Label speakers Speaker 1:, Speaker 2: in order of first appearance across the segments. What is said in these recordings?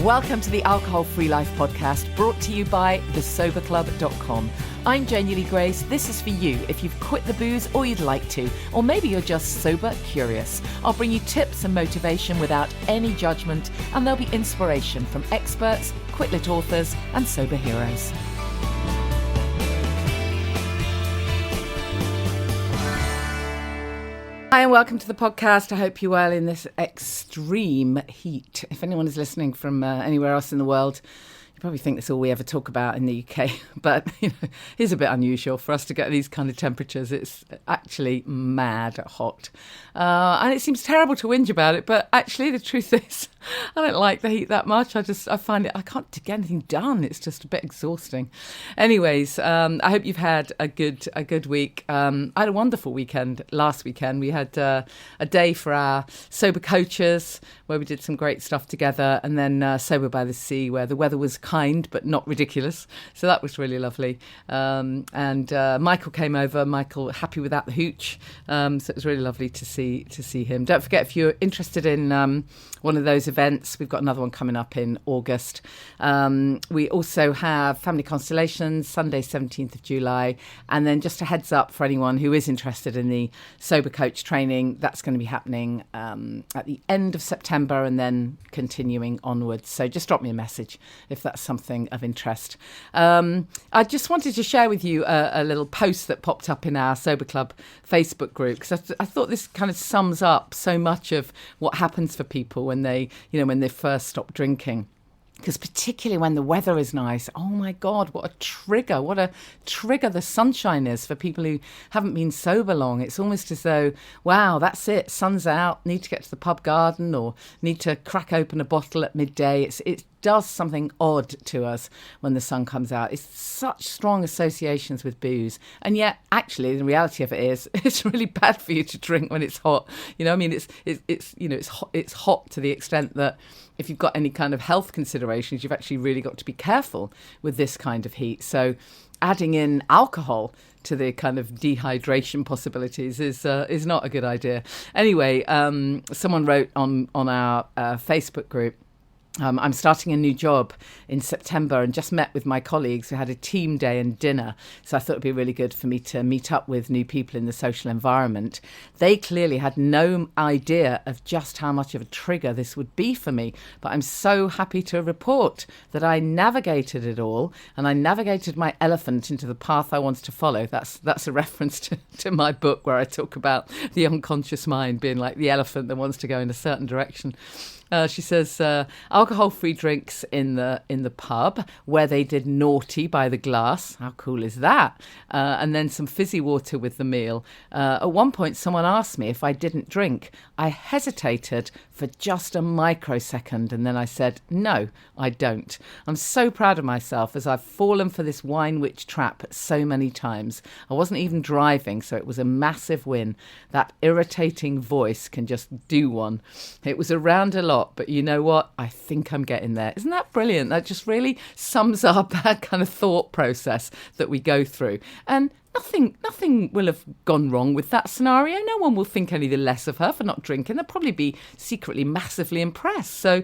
Speaker 1: Welcome to the Alcohol Free Life podcast, brought to you by thesoberclub.com. I'm Janey Grace. This is for you if you've quit the booze or you'd like to, or maybe you're just sober curious. I'll bring you tips and motivation without any judgment, and there'll be inspiration from experts, quit-lit authors, and sober heroes. Hi and welcome to the podcast. I hope you're well in this extreme heat. If anyone is listening from anywhere else in the world, you probably think that's all we ever talk about in the UK. But it is a bit unusual for us to get these kind of temperatures. It's actually mad hot. And it seems terrible to whinge about it. But actually, the truth is, I don't like the heat that much. I find it, I can't get anything done. It's just a bit exhausting. Anyways, I hope you've had a good week. I had a wonderful weekend last weekend. We had a day for our sober coaches where we did some great stuff together, and then Sober by the Sea, where the weather was kind but not ridiculous. So that was really lovely. And Michael came over. Michael, happy without the hooch. So it was really lovely to see him. Don't forget, if you're interested in one of those events, we've got another one coming up in August. We also have Family Constellations, Sunday 17th of July. And then just a heads up for anyone who is interested in the Sober Coach training, that's going to be happening at the end of September and then continuing onwards. So just drop me a message if that's something of interest. I just wanted to share with you a little post that popped up in our Sober Club Facebook group, because I thought this kind of sums up so much of what happens for people when they first stop drinking. Because particularly when the weather is nice, oh my God, what a trigger the sunshine is for people who haven't been sober long. It's almost as though, wow, that's it, sun's out, need to get to the pub garden or need to crack open a bottle at midday. It does something odd to us when the sun comes out. It's such strong associations with booze. And yet, actually, the reality of it is, it's really bad for you to drink when it's hot. It's hot to the extent that if you've got any kind of health considerations, you've actually really got to be careful with this kind of heat. So adding in alcohol to the kind of dehydration possibilities is not a good idea. Anyway, someone wrote on our Facebook group, I'm starting a new job in September and just met with my colleagues who had a team day and dinner. So I thought it'd be really good for me to meet up with new people in the social environment. They clearly had no idea of just how much of a trigger this would be for me. But I'm so happy to report that I navigated it all, and I navigated my elephant into the path I wanted to follow. That's a reference to my book where I talk about the unconscious mind being like the elephant that wants to go in a certain direction. She says, alcohol-free drinks in the pub where they did naughty by the glass. How cool is that? And then some fizzy water with the meal. At one point, someone asked me if I didn't drink. I hesitated for just a microsecond, and then I said, no, I don't. I'm so proud of myself as I've fallen for this wine witch trap so many times. I wasn't even driving, so it was a massive win. That irritating voice can just do one. It was around a lot, but you know what? I think I'm getting there. Isn't that brilliant? That just really sums up that kind of thought process that we go through. And nothing will have gone wrong with that scenario. No one will think any the less of her for not drinking. They'll probably be secretly massively impressed. So,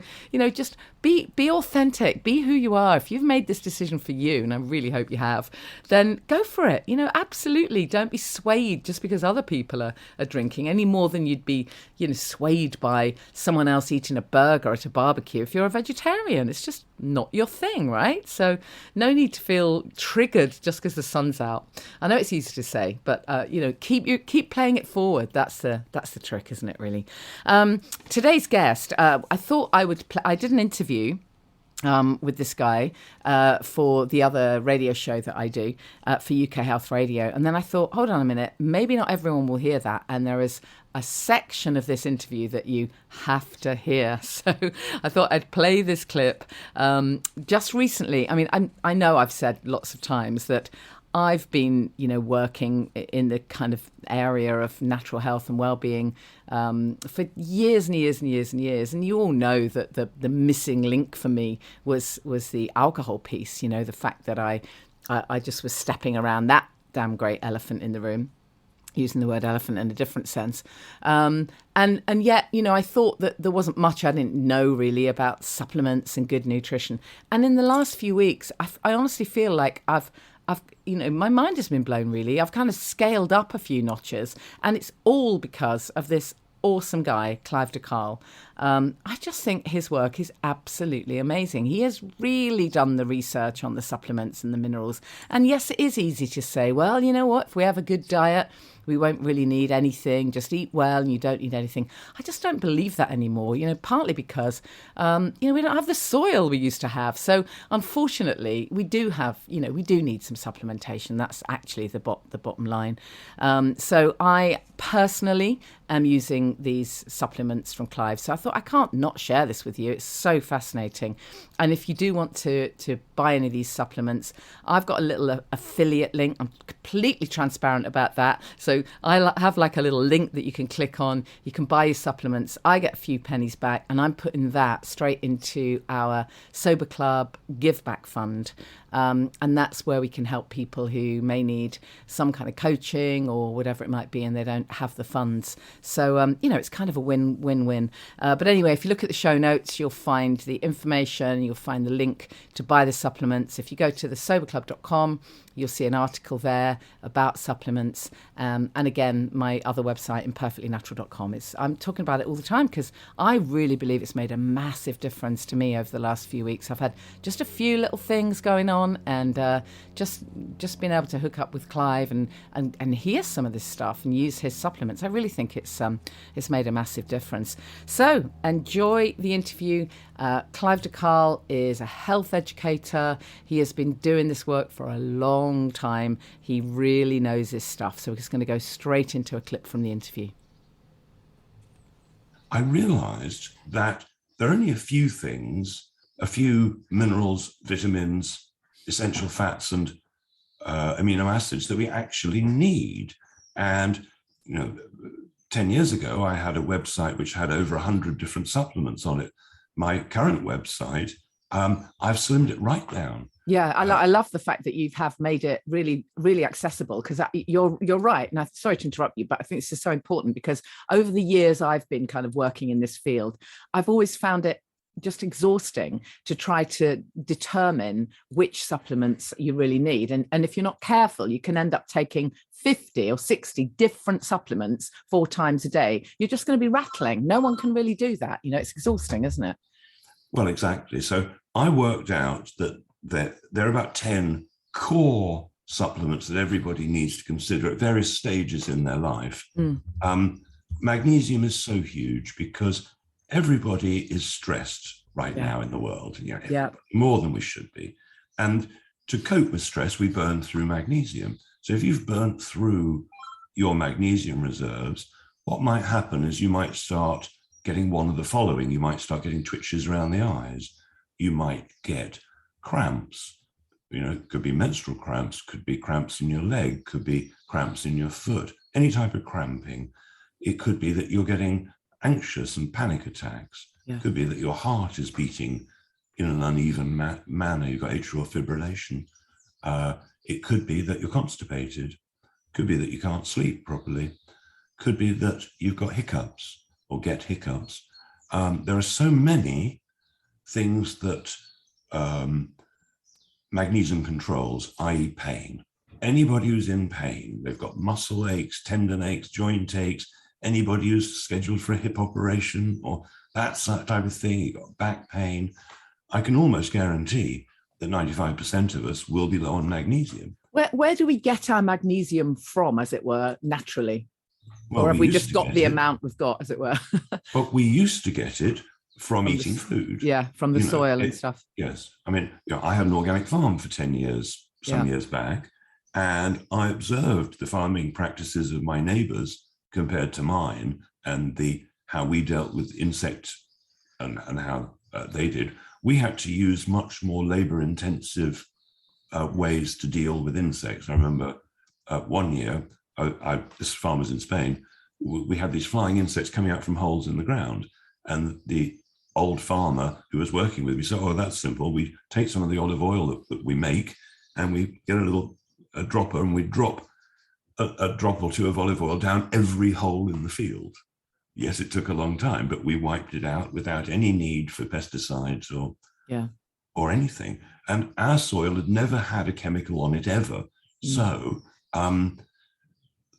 Speaker 1: just be authentic, be who you are. If you've made this decision for you, and I really hope you have, then go for it. Absolutely. Don't be swayed just because other people are drinking any more than you'd be, swayed by someone else eating a burger at a barbecue. If you're a vegetarian, it's just not your thing, right? So no need to feel triggered just because the sun's out. I know it's easy to say, but keep playing it forward. That's the trick, isn't it? Really. Today's guest, I thought I did an interview with this guy for the other radio show that I do for UK Health Radio, and then I thought, hold on a minute, maybe not everyone will hear that, and there is a section of this interview that you have to hear. So I thought I'd play this clip. Just recently, I know I've said lots of times that I've been, working in the kind of area of natural health and well-being for years and years and years and years. And you all know that the missing link for me was the alcohol piece, the fact that I just was stepping around that damn great elephant in the room. using the word elephant in a different sense. And yet, I thought that there wasn't much I didn't know really about supplements and good nutrition. And in the last few weeks, I honestly feel like I've my mind has been blown really. I've kind of scaled up a few notches, and it's all because of this awesome guy, Clive De Carle. I just think his work is absolutely amazing. He has really done the research on the supplements and the minerals. And yes, it is easy to say, well, you know what, if we have a good diet, we won't really need anything. Just eat well and you don't need anything. I just don't believe that anymore, partly because, we don't have the soil we used to have. So unfortunately, we do need some supplementation. That's actually the bottom line. So I personally am using these supplements from Clive. So I thought I can't not share this with you. It's so fascinating. And if you do want to buy any of these supplements, I've got a little affiliate link. I'm completely transparent about that. So I have like a little link that you can click on. You can buy your supplements. I get a few pennies back, and I'm putting that straight into our Sober Club Give Back Fund. And that's where we can help people who may need some kind of coaching or whatever it might be, and they don't have the funds. So, it's kind of a win-win-win. But anyway, if you look at the show notes, you'll find the information, you'll find the link to buy the supplements. If you go to thesoberclub.com, you'll see an article there about supplements. And again, my other website, imperfectlynatural.com. I'm talking about it all the time because I really believe it's made a massive difference to me over the last few weeks. I've had just a few little things going on, and just being able to hook up with Clive and hear some of this stuff and use his supplements. I really think it's made a massive difference. So enjoy the interview. Clive De Carle is a health educator. He has been doing this work for a long time. He really knows his stuff. So we're just going to go straight into a clip from the interview.
Speaker 2: I realized that there are only a few things, a few minerals, vitamins, essential fats, and amino acids that we actually need. And, 10 years ago, I had a website which had over 100 different supplements on it. My current website, I've slimmed it right down.
Speaker 1: Yeah, I love the fact that you have made it really, really accessible, because you're right. And sorry to interrupt you, but I think this is so important because over the years I've been kind of working in this field, I've always found it just exhausting to try to determine which supplements you really need. And if you're not careful, you can end up taking 50 or 60 different supplements 4 times a day. You're just going to be rattling. No one can really do that. It's exhausting, isn't it?
Speaker 2: Well, exactly. So I worked out that there are about 10 core supplements that everybody needs to consider at various stages in their life. Magnesium is so huge because everybody is stressed right now in the world, more than we should be. And to cope with stress, we burn through magnesium. So if you've burnt through your magnesium reserves, what might happen is you might start getting one of the following. You might start getting twitches around the eyes. You might get cramps. It could be menstrual cramps, could be cramps in your leg, could be cramps in your foot, any type of cramping. It could be that you're getting anxious and panic attacks. Yeah. It could be that your heart is beating in an uneven manner. You've got atrial fibrillation. It could be that you're constipated. Could be that you can't sleep properly. Could be that you've got hiccups or get hiccups. There are so many things that magnesium controls, i.e. pain. Anybody who's in pain, they've got muscle aches, tendon aches, joint aches, anybody who's scheduled for a hip operation or that type of thing, you've got back pain, I can almost guarantee that 95% of us will be low on magnesium.
Speaker 1: Where do we get our magnesium from, as it were, naturally?
Speaker 2: Well,
Speaker 1: or have we just got the amount we've got, as it were?
Speaker 2: But we used to get it from eating food.
Speaker 1: Yeah, from the soil and stuff.
Speaker 2: Yes. I mean, I had an organic farm for 10 years, some years back, and I observed the farming practices of my neighbors compared to mine, and how we dealt with insects and how they did. We had to use much more labor-intensive ways to deal with insects. I remember one year, this farm was in Spain, we had these flying insects coming out from holes in the ground, and the old farmer who was working with me said, "Oh, that's simple. We take some of the olive oil that we make, and we get a dropper, and we drop a drop or two of olive oil down every hole in the field. Yes, it took a long time, but we wiped it out without any need for pesticides or anything. And our soil had never had a chemical on it ever. So the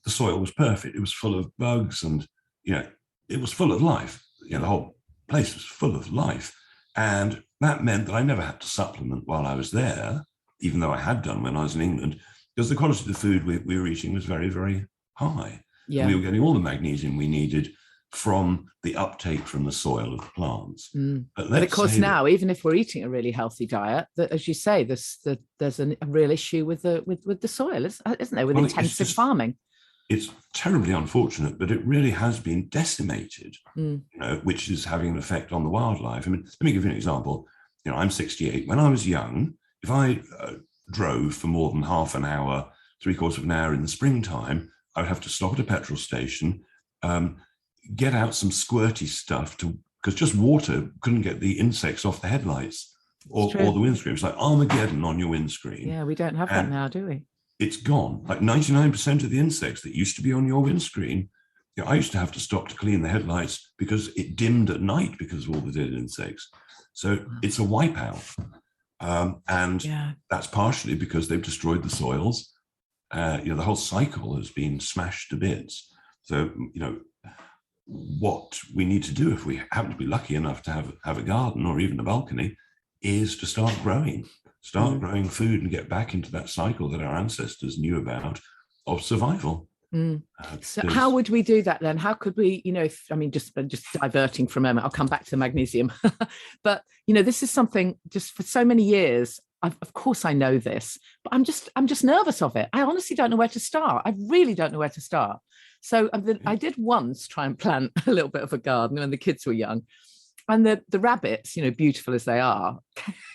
Speaker 2: soil was perfect. It was full of bugs, and it was full of life. The whole place was full of life. And that meant that I never had to supplement while I was there, even though I had done when I was in England, because the quality of the food we were eating was very, very high. Yeah. We were getting all the magnesium we needed from the uptake from the soil of the plants.
Speaker 1: But of course now, even if we're eating a really healthy diet, that, as you say, there's a real issue with the soil, isn't there, with intensive farming?
Speaker 2: It's terribly unfortunate, but it really has been decimated, which is having an effect on the wildlife. I mean, let me give you an example. I'm 68. When I was young, if I drove for more than half an hour, 3/4 of an hour in the springtime, I would have to stop at a petrol station, get out some squirty stuff because just water couldn't get the insects off the headlights or the windscreen. It's like Armageddon on your windscreen.
Speaker 1: Yeah, we don't have that now, do we?
Speaker 2: It's gone. Like 99% of the insects that used to be on your windscreen, I used to have to stop to clean the headlights because it dimmed at night because of all the dead insects. So it's a wipeout. And that's partially because they've destroyed the soils. The whole cycle has been smashed to bits. So, what we need to do if we happen to be lucky enough to have a garden or even a balcony is to start growing food and get back into that cycle that our ancestors knew about of survival.
Speaker 1: So how would we do that then? How could we, just diverting for a moment, I'll come back to the magnesium, but, this is something just for so many years, of course I know this, but I'm just nervous of it. I honestly don't know where to start. I really don't know where to start. So I did once try and plant a little bit of a garden when the kids were young. And the rabbits, beautiful as they are,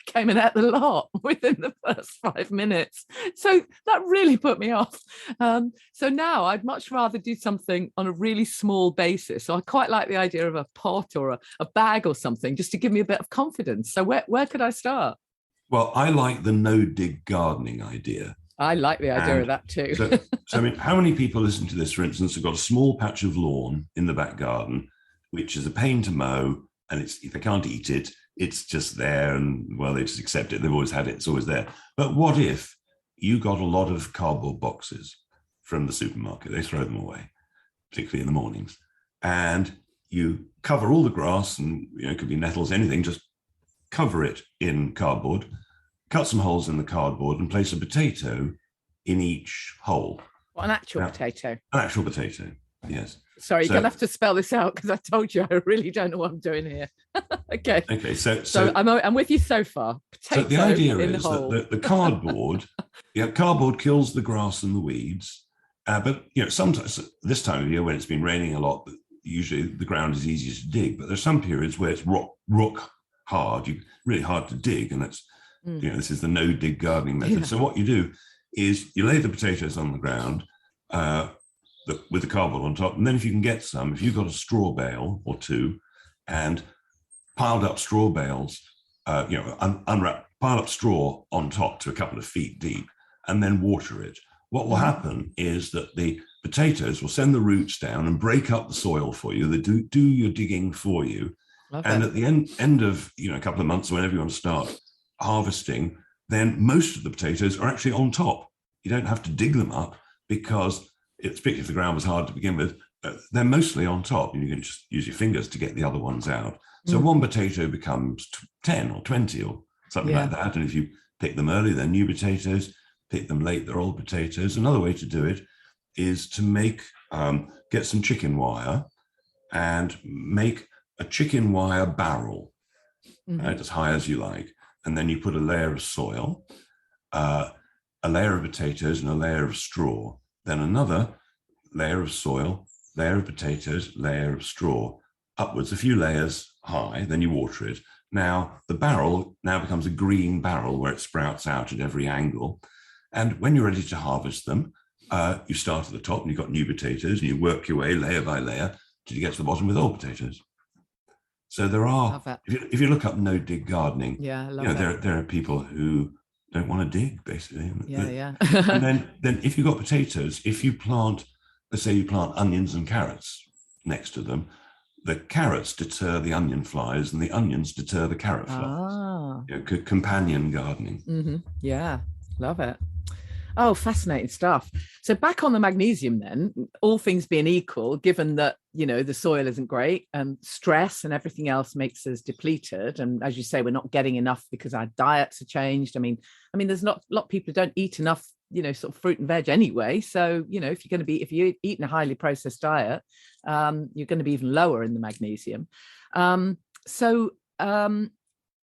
Speaker 1: came and ate the lot within the first 5 minutes. So that really put me off. So now I'd much rather do something on a really small basis. So I quite like the idea of a pot or a bag or something, just to give me a bit of confidence. So where could I start?
Speaker 2: Well, I like the no-dig gardening idea.
Speaker 1: I like the idea of that too.
Speaker 2: so, I mean, how many people listen to this, for instance, have got a small patch of lawn in the back garden, which is a pain to mow, and they can't eat it. It's just there, and well, they just accept it. They've always had it. It's always there. But what if you got a lot of cardboard boxes from the supermarket? They throw them away, particularly in the mornings. And you cover all the grass, and it could be nettles, anything, just cover it in cardboard, cut some holes in the cardboard, and place a potato in each hole.
Speaker 1: What, an actual potato?
Speaker 2: An actual potato, yes.
Speaker 1: Sorry, you're going to have to spell this out because I told you I really don't know what I'm doing here. Okay.
Speaker 2: Okay, so
Speaker 1: I'm with you so far. Potato
Speaker 2: so the idea is that the cardboard, cardboard kills the grass and the weeds. But sometimes this time of year when it's been raining a lot, usually the ground is easier to dig. But there's some periods where it's rock hard, really hard to dig, and that's this is the no dig gardening method. Yeah. So what you do is you lay the potatoes on the ground with the cardboard on top, and then if you can get some, if you've got a straw bale or two, and piled up straw bales, unwrap, pile up straw on top to a couple of feet deep, and then water it. What will happen is that the potatoes will send the roots down and break up the soil for you. They do your digging for you. Okay. And at the end of a couple of months, whenever you want to start harvesting, then most of the potatoes are actually on top. You don't have to dig them up because, particularly if the ground was hard to begin with, they're mostly on top, and you can just use your fingers to get the other ones out. So one potato becomes 10 or 20 or something like that. And if you pick them early, they're new potatoes. Pick them late, they're old potatoes. Another way to do it is to get some chicken wire and make a chicken wire barrel, right, as high as you like. And then you put a layer of soil, a layer of potatoes, and a layer of straw. Then another layer of soil, layer of potatoes, layer of straw, upwards, a few layers high, then you water it. Now, the barrel now becomes a green barrel where it sprouts out at every angle. And when you're ready to harvest them, you start at the top and you've got new potatoes, and you work your way layer by layer till you get to the bottom with old potatoes. So there are, if you look up no dig gardening, there are people who don't want to dig, basically.
Speaker 1: Yeah.
Speaker 2: And then if you've got potatoes, if you plant, let's say you plant onions and carrots next to them, the carrots deter the onion flies and the onions deter the carrot flies. Companion gardening.
Speaker 1: Mm-hmm. Yeah, love it. Oh, fascinating stuff. So back on the magnesium then, all things being equal, given that, the soil isn't great and stress and everything else makes us depleted. And as you say, we're not getting enough because our diets are changed. I mean, there's not a lot of people who don't eat enough, sort of fruit and veg anyway. So, if you're eating a highly processed diet, you're going to be even lower in the magnesium.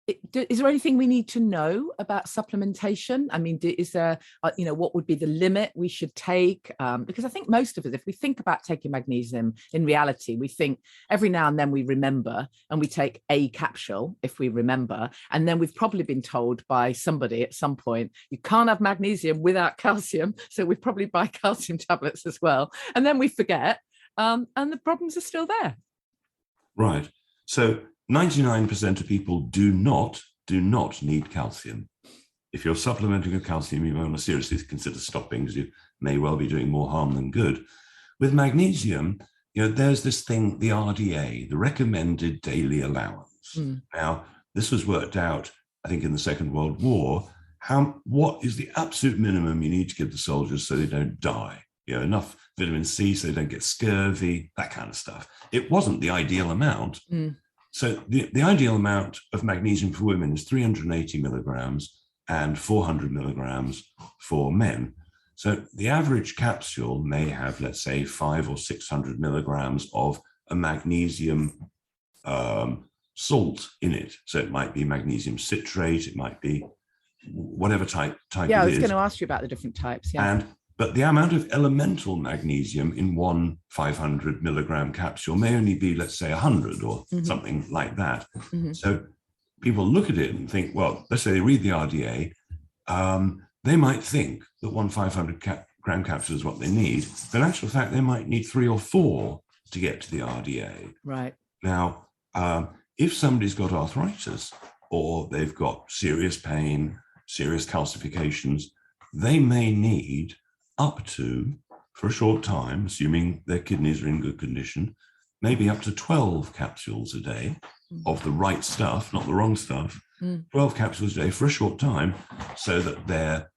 Speaker 1: Is there anything we need to know about supplementation? I mean, is there, what would be the limit we should take? Because I think most of us, if we think about taking magnesium, in reality, we think every now and then we remember and we take a capsule if we remember. And then we've probably been told by somebody at some point, you can't have magnesium without calcium. So we probably buy calcium tablets as well. And then we forget, and the problems are still there.
Speaker 2: Right. So 99% of people do not need calcium. If you're supplementing with calcium, you might want to seriously consider stopping, because you may well be doing more harm than good. With magnesium, there's this thing, the RDA, the recommended daily allowance. Now, this was worked out, I think, in the Second World War. What is the absolute minimum you need to give the soldiers so they don't die? Enough vitamin C so they don't get scurvy, that kind of stuff. It wasn't the ideal amount. So the ideal amount of magnesium for women is 380 milligrams and 400 milligrams for men. So the average capsule may have, let's say, 500 or 600 milligrams of a magnesium salt in it. So it might be magnesium citrate, it might be whatever type
Speaker 1: yeah,
Speaker 2: it
Speaker 1: I was
Speaker 2: is.
Speaker 1: going to ask you about the different types. Yeah.
Speaker 2: But the amount of elemental magnesium in one 500 milligram capsule may only be, let's say, 100 or something like that. So people look at it and think, well, let's say they read the RDA, they might think that one 500 gram capsule is what they need. But in actual fact, they might need 3 or 4 to get to the RDA.
Speaker 1: Right.
Speaker 2: Now, if somebody's got arthritis or they've got serious pain, serious calcifications, they may need up to, for a short time, assuming their kidneys are in good condition, maybe up to 12 capsules a day of the right stuff, not the wrong stuff, 12 capsules a day for a short time, so that their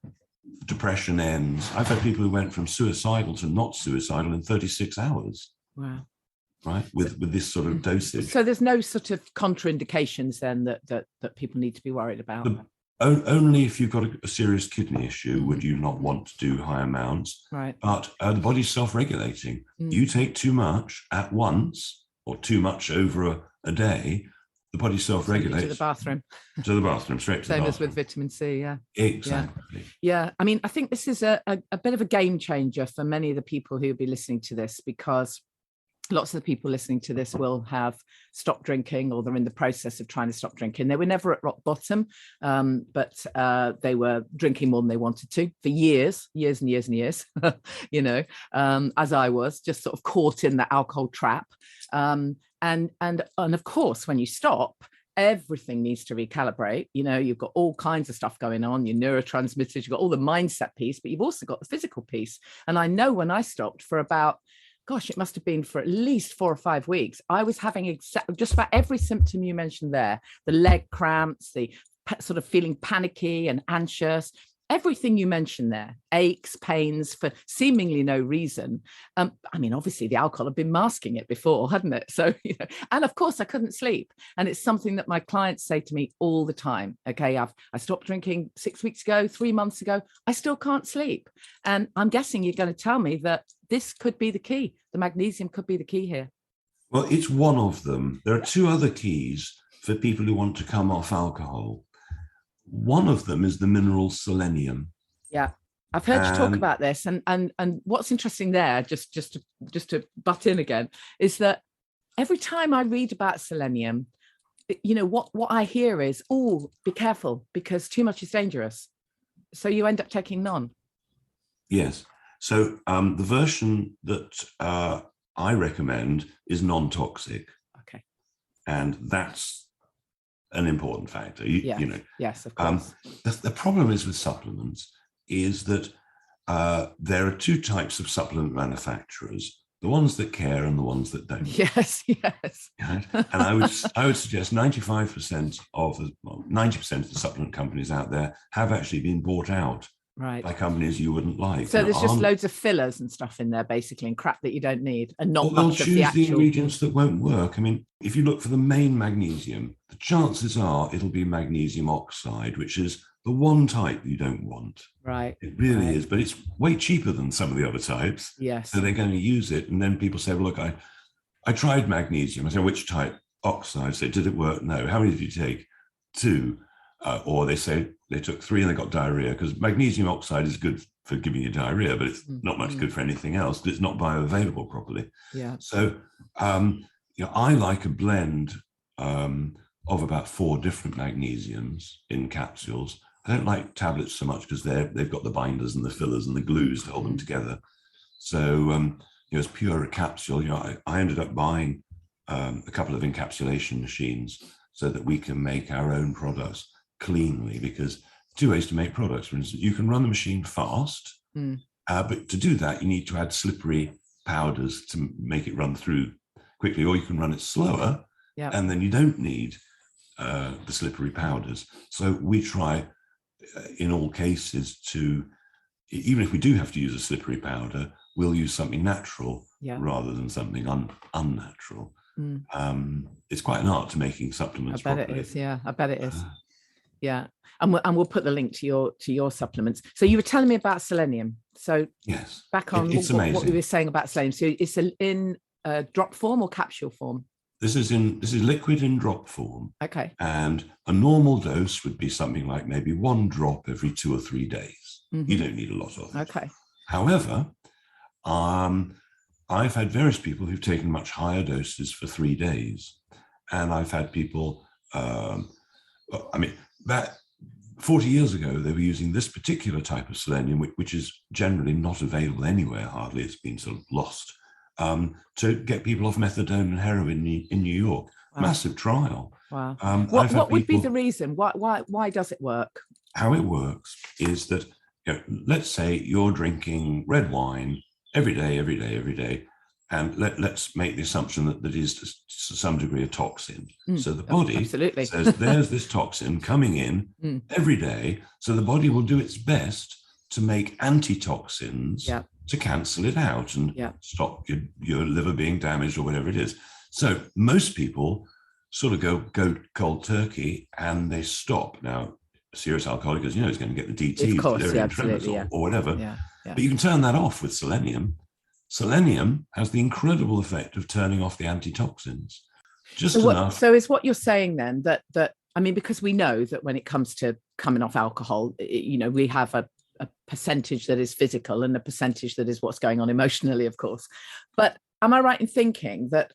Speaker 2: depression ends. I've had people who went from suicidal to not suicidal in 36 hours.
Speaker 1: Wow.
Speaker 2: Right, with this sort of dosage.
Speaker 1: So there's no sort of contraindications then that people need to be worried about?
Speaker 2: Only if you've got a serious kidney issue would you not want to do high amounts.
Speaker 1: Right.
Speaker 2: But the body's self-regulating. You take too much at once or too much over a day, the body self-regulates.
Speaker 1: To the bathroom.
Speaker 2: To the bathroom, straight to the bathroom.
Speaker 1: Same as with vitamin C, yeah.
Speaker 2: Exactly.
Speaker 1: Yeah. I mean, I think this is a bit of a game changer for many of the people who will be listening to this, because lots of the people listening to this will have stopped drinking, or they're in the process of trying to stop drinking. They were never at rock bottom, but they were drinking more than they wanted to for years and years, as I was, just sort of caught in the alcohol trap. And of course, when you stop, everything needs to recalibrate. You've got all kinds of stuff going on, your neurotransmitters, you've got all the mindset piece, but you've also got the physical piece. And I know when I stopped for about, it must have been for at least 4 or 5 weeks, I was having just about every symptom you mentioned there, the leg cramps, the sort of feeling panicky and anxious, everything you mentioned there, aches, pains for seemingly no reason. Obviously the alcohol had been masking it before, hadn't it? So, and of course I couldn't sleep. And it's something that my clients say to me all the time. Okay, I stopped drinking 6 weeks ago, 3 months ago, I still can't sleep. And I'm guessing you're going to tell me that this could be the key. The magnesium could be the key here.
Speaker 2: Well, it's one of them. There are 2 other keys for people who want to come off alcohol. One of them is the mineral selenium.
Speaker 1: Yeah, I've heard you talk about this, and what's interesting there, just to butt in again, is that every time I read about selenium, what I hear is, oh, be careful because too much is dangerous. So you end up taking none.
Speaker 2: Yes. So the version that I recommend is non-toxic.
Speaker 1: Okay.
Speaker 2: And that's an important factor.
Speaker 1: Yes.
Speaker 2: You know,
Speaker 1: Yes, of course.
Speaker 2: The problem is with supplements is that there are two types of supplement manufacturers: the ones that care and the ones that don't.
Speaker 1: Yes, yes.
Speaker 2: Right? And I would suggest 95% of 90% of the supplement companies out there have actually been bought out
Speaker 1: Right.
Speaker 2: by companies you wouldn't like.
Speaker 1: So there's just loads of fillers and stuff in there, basically, and crap that you don't need, and not
Speaker 2: they'll
Speaker 1: much of the
Speaker 2: choose
Speaker 1: actual.
Speaker 2: the ingredients that won't work. I mean, if you look for the main magnesium, the chances are it'll be magnesium oxide, which is the one type you don't want.
Speaker 1: Right.
Speaker 2: It really
Speaker 1: right.
Speaker 2: is, but it's way cheaper than some of the other types.
Speaker 1: Yes.
Speaker 2: So they're going to use it, and then people say, "Well, look, I tried magnesium." I say, "Which type?" Oxide. Say, "Did it work?" "No." "How many did you take?" 2. Or they say they took 3 and they got diarrhea, because magnesium oxide is good for giving you diarrhea, but it's not much good for anything else. It's not bioavailable properly.
Speaker 1: Yeah.
Speaker 2: So, I like a blend of about 4 different magnesiums in capsules. I don't like tablets so much because they've got the binders and the fillers and the glues to hold them together. So, as pure a capsule, I ended up buying a couple of encapsulation machines so that we can make our own products cleanly, because 2 ways to make products. For instance, you can run the machine fast, but to do that, you need to add slippery powders to make it run through quickly, or you can run it slower, and then you don't need the slippery powders. So we try in all cases to, even if we do have to use a slippery powder, we'll use something natural rather than something unnatural. It's quite an art to making supplements.
Speaker 1: I bet it is. Yeah, I bet it is. Yeah, and we'll put the link to your supplements. So you were telling me about selenium. So
Speaker 2: yes,
Speaker 1: back on what we were saying about selenium. So it's in drop form or capsule form?
Speaker 2: This is liquid in drop form.
Speaker 1: Okay.
Speaker 2: And a normal dose would be something like maybe 1 drop every 2 or 3 days. You don't need a lot of it.
Speaker 1: Okay.
Speaker 2: However, I've had various people who've taken much higher doses for 3 days, and I've had people. That 40 years ago, they were using this particular type of selenium, which is generally not available anywhere, hardly. It's been sort of lost, to get people off methadone and heroin in New York. Wow. Massive trial.
Speaker 1: Wow. What would be the reason? Why does it work?
Speaker 2: How it works is that, let's say you're drinking red wine every day, and let's make the assumption that is to some degree a toxin. So the body says there's this toxin coming in every day, so the body will do its best to make antitoxins to cancel it out and stop your liver being damaged or whatever it is. So most people sort of go cold turkey and they stop. Now, serious alcoholic, as you know, is going to get the DT, or whatever. But you can turn that off with selenium. Selenium has the incredible effect of turning off the antitoxins. So
Speaker 1: is what you're saying then that I mean, because we know that when it comes to coming off alcohol, we have a percentage that is physical and a percentage that is what's going on emotionally, of course. But am I right in thinking that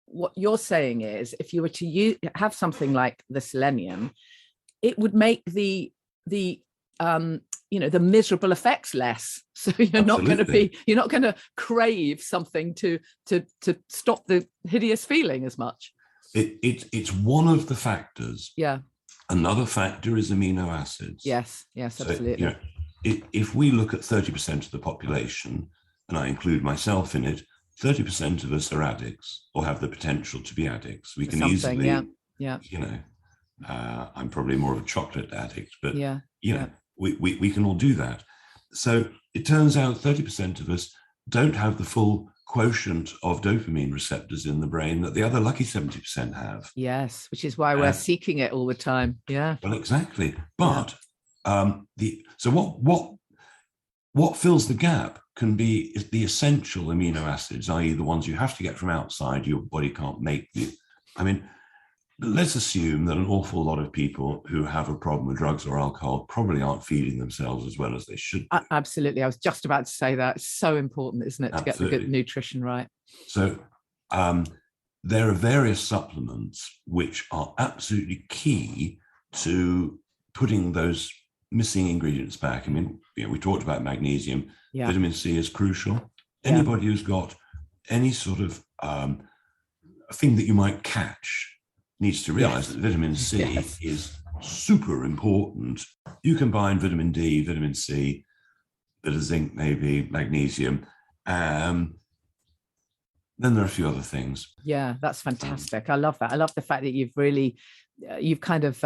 Speaker 1: what you're saying is, if you were to have something like the selenium, it would make the miserable effects less, so you're not going to crave something to stop the hideous feeling as much.
Speaker 2: It's one of the factors. Another factor is amino acids.
Speaker 1: Yes, absolutely.
Speaker 2: If we look at 30% of the population, and I include myself in it, 30% of us are addicts or have the potential to be addicts. We can easily, I'm probably more of a chocolate addict, but we can all do that. So it turns out 30% of us don't have the full quotient of dopamine receptors in the brain that the other lucky 70% have.
Speaker 1: Yes, which is why we're seeking it all the time. Yeah.
Speaker 2: Well, exactly. But so what fills the gap can be the essential amino acids, i.e. the ones you have to get from outside, your body can't make. Let's assume that an awful lot of people who have a problem with drugs or alcohol probably aren't feeding themselves as well as they should be.
Speaker 1: Absolutely. I was just about to say that. It's so important, isn't it, to get the good nutrition right?
Speaker 2: So there are various supplements which are absolutely key to putting those missing ingredients back. I mean, we talked about magnesium. Vitamin C is crucial. Anybody who's got any sort of thing that you might catch needs to realize
Speaker 1: Yes.
Speaker 2: that vitamin C
Speaker 1: Yes.
Speaker 2: is super important. You combine vitamin D, vitamin C, bit of zinc, maybe magnesium. Then there are a few other things.
Speaker 1: Yeah, that's fantastic. I love that. I love the fact that you've kind of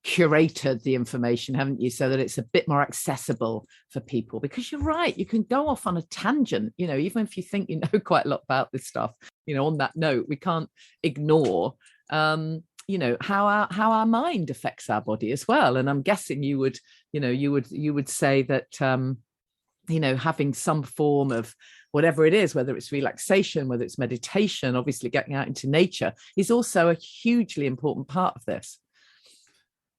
Speaker 1: curated the information, haven't you, so that it's a bit more accessible for people. Because you're right, you can go off on a tangent, even if you think you know quite a lot about this stuff. On that note, we can't ignore how our mind affects our body as well. And I'm guessing you would say that having some form of whatever it is, whether it's relaxation, whether it's meditation, obviously getting out into nature, is also a hugely important part of this.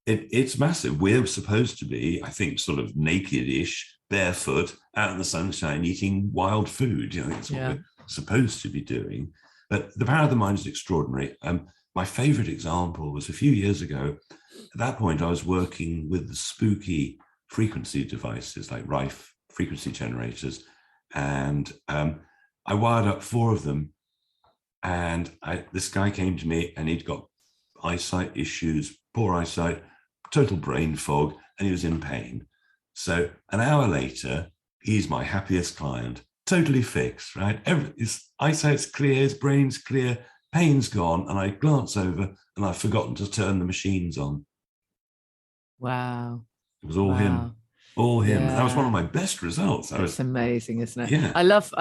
Speaker 2: It's massive. We're supposed to be, I think, sort of naked-ish, barefoot, out in the sunshine, eating wild food. That's what we're supposed to be doing. But the power of the mind is extraordinary. My favorite example was a few years ago. At that point, I was working with the spooky frequency devices like Rife frequency generators. And I wired up 4 of them. And this guy came to me and he'd got eyesight issues, poor eyesight, total brain fog, and he was in pain. So an hour later, he's my happiest client, totally fixed, right? His eyesight's clear, his brain's clear, pain's gone. And I glance over and I've forgotten to turn the machines on.
Speaker 1: Wow.
Speaker 2: It was all him. All him.
Speaker 1: Yeah.
Speaker 2: That was one of my best results.
Speaker 1: It's amazing, isn't it?
Speaker 2: Yeah.
Speaker 1: I love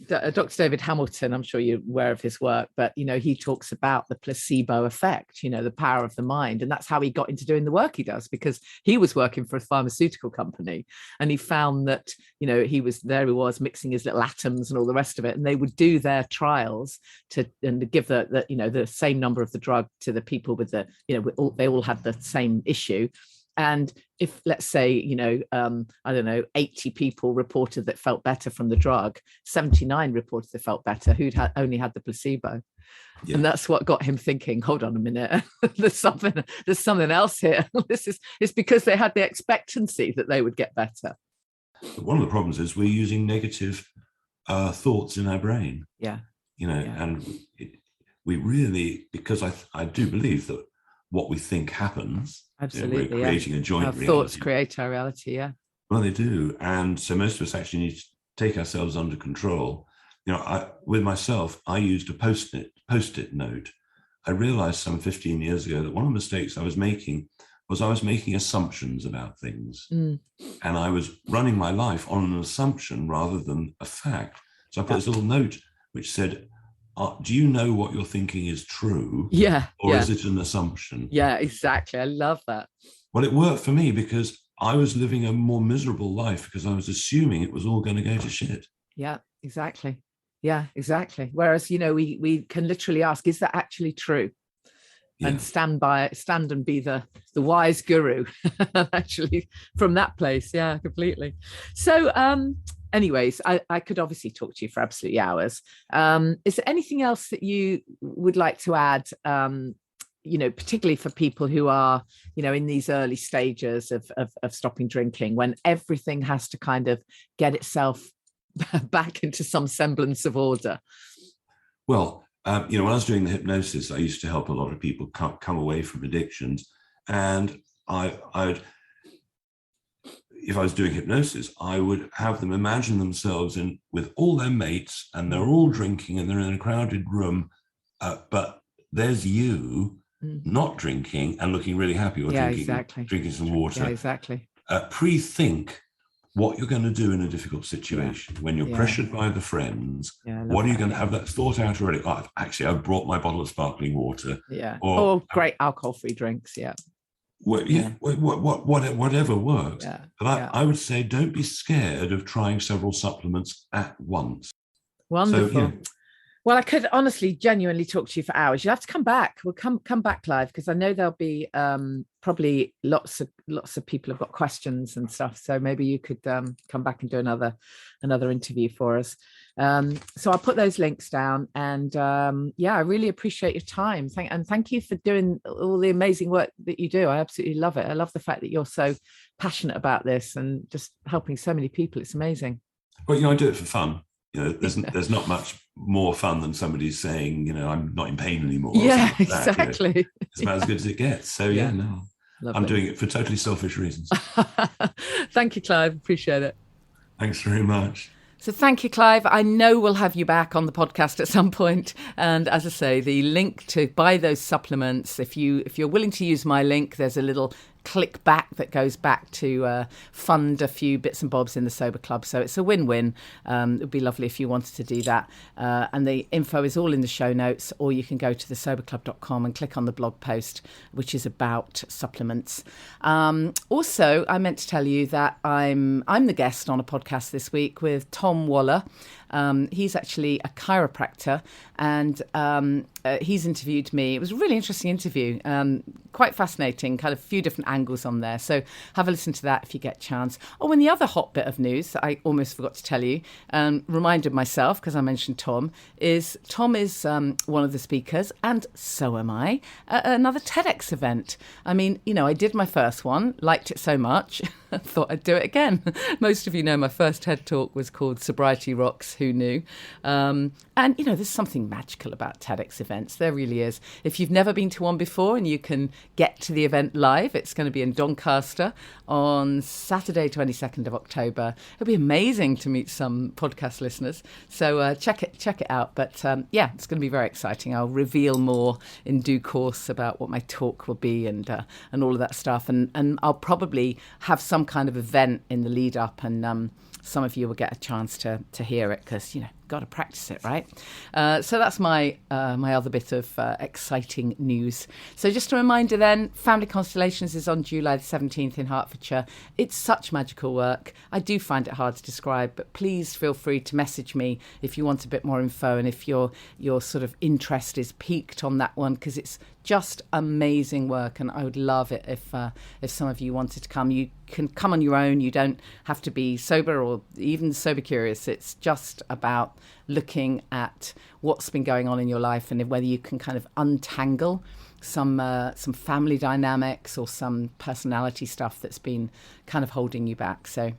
Speaker 1: Dr. David Hamilton. I'm sure you're aware of his work, but he talks about the placebo effect, the power of the mind. And that's how he got into doing the work he does, because he was working for a pharmaceutical company and he found that, he was mixing his little atoms and all the rest of it. And they would do their trials to give the same number of the drug to the people with they all had the same issue. And if, let's say, 80 people reported that felt better from the drug, 79 reported they felt better who'd only had the placebo. Yeah. And that's what got him thinking, hold on a minute, there's something else here. It's because they had the expectancy that they would get better.
Speaker 2: One of the problems is we're using negative thoughts in our brain.
Speaker 1: Yeah.
Speaker 2: And we really, because I do believe that what we think happens.
Speaker 1: Absolutely.
Speaker 2: We're creating a joint
Speaker 1: our
Speaker 2: reality.
Speaker 1: Thoughts create our reality, yeah.
Speaker 2: Well, they do. And so most of us actually need to take ourselves under control. With myself, I used a post-it note. I realized some 15 years ago that one of the mistakes I was making was I was making assumptions about things. And I was running my life on an assumption rather than a fact. So I put this little note which said, do you know what you're thinking is true?
Speaker 1: Yeah.
Speaker 2: Or is it an assumption?
Speaker 1: Yeah, exactly. I love that.
Speaker 2: Well, it worked for me because I was living a more miserable life because I was assuming it was all going to go to shit.
Speaker 1: Yeah, exactly. Yeah, exactly. Whereas, we can literally ask, is that actually true? Yeah. And stand and be the wise guru. Actually, from that place. Yeah, completely. So, anyways, I could obviously talk to you for absolutely hours. Is there anything else that you would like to add, particularly for people who are, in these early stages of stopping drinking, when everything has to kind of get itself back into some semblance of order?
Speaker 2: Well, when I was doing the hypnosis, I used to help a lot of people come away from addictions. And if I was doing hypnosis, I would have them imagine themselves with all their mates and they're all drinking and they're in a crowded room, but there's you not drinking and looking really happy or drinking some water.
Speaker 1: Yeah, exactly.
Speaker 2: Pre-think what you're going to do in a difficult situation when you're pressured by the friends. What are you going to have that thought out already? Oh, I've brought my bottle of sparkling water.
Speaker 1: Yeah. Or great alcohol-free drinks. Yeah.
Speaker 2: Whatever works.
Speaker 1: Yeah.
Speaker 2: But I would say don't be scared of trying several supplements at once.
Speaker 1: Wonderful. So, well, I could honestly, genuinely talk to you for hours. You'll have to come back. We'll come back, Clive, because I know there'll be probably lots of people have got questions and stuff. So maybe you could come back and do another interview for us. So I'll put those links down. And I really appreciate your time. Thank you for doing all the amazing work that you do. I absolutely love it. I love the fact that you're so passionate about this and just helping so many people. It's amazing.
Speaker 2: Well, I do it for fun. There's not much more fun than somebody saying, I'm not in pain anymore.
Speaker 1: Yeah,
Speaker 2: like that,
Speaker 1: exactly.
Speaker 2: It's about as good as it gets. So
Speaker 1: Lovely.
Speaker 2: I'm doing it for totally selfish reasons.
Speaker 1: Thank you, Clive. Appreciate it.
Speaker 2: Thanks very much.
Speaker 1: So thank you, Clive. I know we'll have you back on the podcast at some point. And as I say, the link to buy those supplements, if you're willing to use my link, there's a little click back that goes back to fund a few bits and bobs in the Sober Club. So it's a win-win. It would be lovely if you wanted to do that. And the info is all in the show notes, or you can go to thesoberclub.com and click on the blog post, which is about supplements. Also, I meant to tell you that I'm the guest on a podcast this week with Tom Waller. He's actually a chiropractor, and he's interviewed me. It was a really interesting interview, quite fascinating, kind of a few different angles on there. So have a listen to that if you get a chance. Oh, and the other hot bit of news that I almost forgot to tell you, reminded myself because I mentioned Tom is one of the speakers, and so am I, at another TEDx event. I mean, I did my first one, liked it so much, I thought I'd do it again. Most of you know my first TED Talk was called Sobriety Rocks, Who Knew? And, there's something magical about TEDx events. There really is. If you've never been to one before and you can get to the event live, it's going to be in Doncaster on Saturday, 22nd of October. It'll be amazing to meet some podcast listeners. So check it out. But it's going to be very exciting. I'll reveal more in due course about what my talk will be and all of that stuff. And I'll probably have some kind of event in the lead up, and some of you will get a chance to hear it because, got to practice it, right? So that's my other bit of exciting news. So just a reminder then, Family Constellations is on July the 17th in Hertfordshire. It's such magical work. I do find it hard to describe, but please feel free to message me if you want a bit more info and if your sort of interest is piqued on that one, because it's just amazing work, and I would love it if some of you wanted to come. You can come on your own. You don't have to be sober or even sober curious. It's just about looking at what's been going on in your life and whether you can kind of untangle some family dynamics or some personality stuff that's been kind of holding you back. So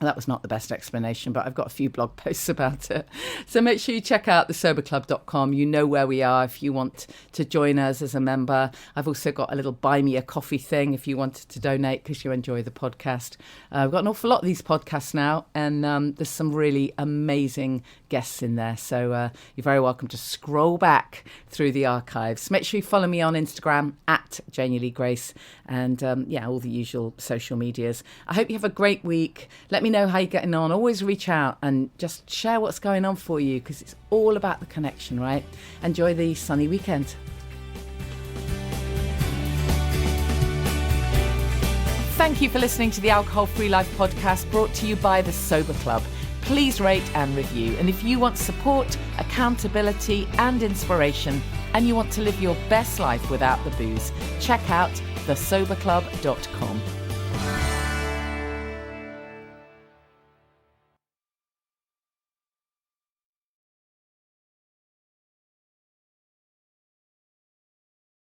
Speaker 1: that was not the best explanation, but I've got a few blog posts about it. So make sure you check out thesoberclub.com. You know where we are if you want to join us as a member. I've also got a little buy me a coffee thing if you wanted to donate because you enjoy the podcast. We've got an awful lot of these podcasts now, and there's some really amazing guests in there. So you're very welcome to scroll back through the archives. Make sure you follow me on Instagram at Janey Lee Grace, and all the usual social medias. I hope you have a great week. Let me know how you're getting on. Always reach out and just share what's going on for you, because it's all about the connection, right? Enjoy the sunny weekend. Thank you for listening to the Alcohol Free Life podcast, brought to you by the Sober Club. Please rate and review. And if you want support, accountability and inspiration, and you want to live your best life without the booze, check out thesoberclub.com.